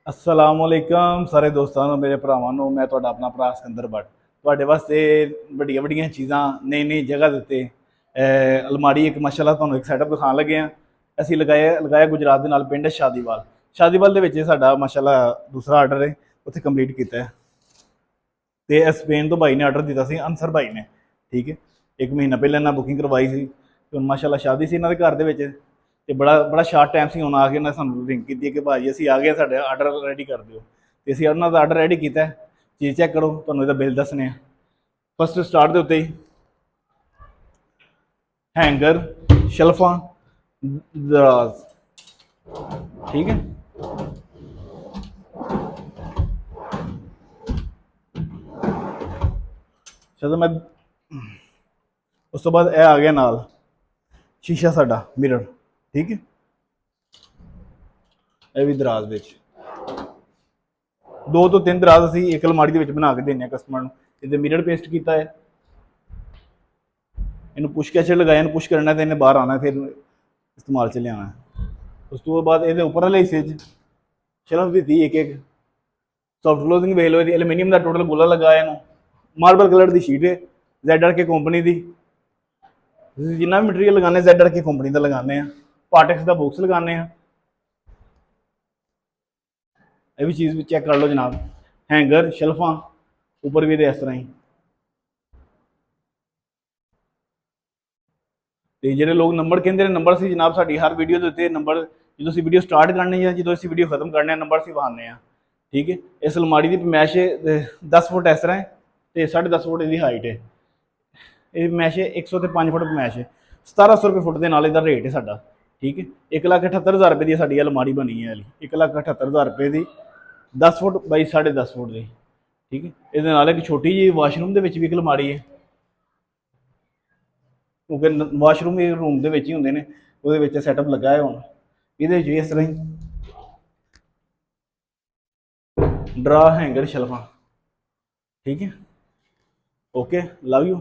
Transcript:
अस्सलामुअलैकुम सारे दोस्तों ਨੂੰ ਮੇਰੇ ਭਰਾਵਾਂ ਨੂੰ ਮੈਂ ਤੁਹਾਡਾ ਆਪਣਾ ਭਰਾ ਸਿਕੰਦਰ ਭੱਟ ਤੁਹਾਡੇ ਵਾਸਤੇ ਵੱਡੀਆਂ ਵੱਡੀਆਂ ਚੀਜ਼ਾਂ ਨਈ ਨਈ ਜਗ੍ਹਾ ਦੇ ਉੱਤੇ ਅਲਮਾਰੀ ਇੱਕ ਮਾਸ਼ਾਅੱਲਾ ਤੁਹਾਨੂੰ ਇੱਕ ਸੈਟਅਪ ਦਿਖਾਉਣ ਲੱਗੇ ਆ। ਅਸੀਂ ਲਗਾਇਆ ਗੁਜਰਾਤ ਦੇ ਨਾਲ ਪਿੰਡ ਸ਼ਾਦੀਵਾਲ ਦੇ ਵਿੱਚ ਸਾਡਾ ਮਾਸ਼ਾਅੱਲਾ ਦੂਸਰਾ ਆਰਡਰ ਹੈ, ਉੱਥੇ ਕੰਪਲੀਟ ਕੀਤਾ ਹੈ। ਤੇ ਸਪੇਨ ਤੋਂ ਭਾਈ ਨੇ ਆਰਡਰ ਦਿੱਤਾ ਸੀ, ਅਨਸਰ ਭਾਈ ਨੇ। ਠੀਕ ਹੈ, 1 ਮਹੀਨਾ ਪਹਿਲਾਂ ਇਹਨਾਂ ਬੁਕਿੰਗ ਕਰਵਾਈ ਸੀ ਤੇ ਹੁਣ ਮਾਸ਼ਾਅੱਲਾ ਸ਼ਾਦੀ ਸੀ ਇਹਨਾਂ ਦੇ ਘਰ ਦੇ ਵਿੱਚ ਤੇ ਬੜਾ ਸ਼ਾਰਟ ਟਾਈਮ ਸੀ। ਹੁਣ ਆ ਕੇ ਉਹਨਾਂ ਸਾਨੂੰ ਰਿੰਗ ਕੀਤੀ ਕਿ ਭਾਜੀ ਅਸੀਂ ਆ ਗਏ, ਸਾਡਾ ਆਰਡਰ ਰੈਡੀ ਕਰ ਦਿਓ। ਤੇ ਅਸੀਂ ਉਹਨਾਂ ਦਾ ਆਰਡਰ ਰੈਡੀ ਕੀਤਾ। ਚੀਜ਼ ਚੈੱਕ ਕਰੋ, ਤੁਹਾਨੂੰ ਇਹਦਾ ਬਿੱਲ ਦੱਸਣੇ ਆ। ਫਸਟ ਸਟਾਰਟ ਦੇ ਉੱਤੇ ਹੀ हैंगर शल्फा दराज। ठीक है, चलो मैं उस तो बाद यह आ गया नाल शीशा साडा मिरर। ठीक है, यह भी दराज विच 2 ਤੋਂ 3 दराज असीं एक अलमारी दे विच बना के देने कस्टमर नूं। इहदे मिरर पेस्ट किया है, इन्हू पुश कैचर लगाया, इन्हू पुश करना तो इन्हें बाहर आना, फिर इस्तेमाल च लिया। उस तो बाद ये उपर वाले हिस्से शल्फ दी एक सॉफ्ट क्लोजिंग वेल हुई, एलूमीनियम का टोटल गोला लगाया। इन्हू मार्बल कलर की शीट है, ZRK कंपनी की। जिन्ना भी मटीरियल लगाने ZRK कंपनी का लगाने, पार्टेक्स का बॉक्स लगाने। ये भी चीज़ चेक कर लो जनाब, हैंगर शल्फा उपर भी इस तरह ही। तो जो लोग नंबर कहते हैं, नंबर से जनाब साड़ी हर वीडियो के उत्ते नंबर जो असीं वीडियो स्टार्ट करने या जो असीं वीडियो खत्म करने नंबर असीं वहाने। ठीक है, इस अलमारी की मैश 10 फुट इस तरह है तो 10.5 फुट इसकी हाइट है। ये मैश 105 फुट मैश है। 1700 रुपये फुट के नाल इसका रेट है साडा। ठीक है, 1,78,000 रुपये की साड़ी अलमारी बनी है। 1,78,000 रुपये की 10 फुट बाई 10.5 फुट की। ठीक है, ये एक छोटी जी वाशरूम के भी एक अलमारी है, क्योंकि वाशरूम रूम के ही होंगे ने, वो सैटअप लगा है। हम ये इस तरह ही ड्रा हैंगर शल्फा। ठीक है, ओके, लव यू।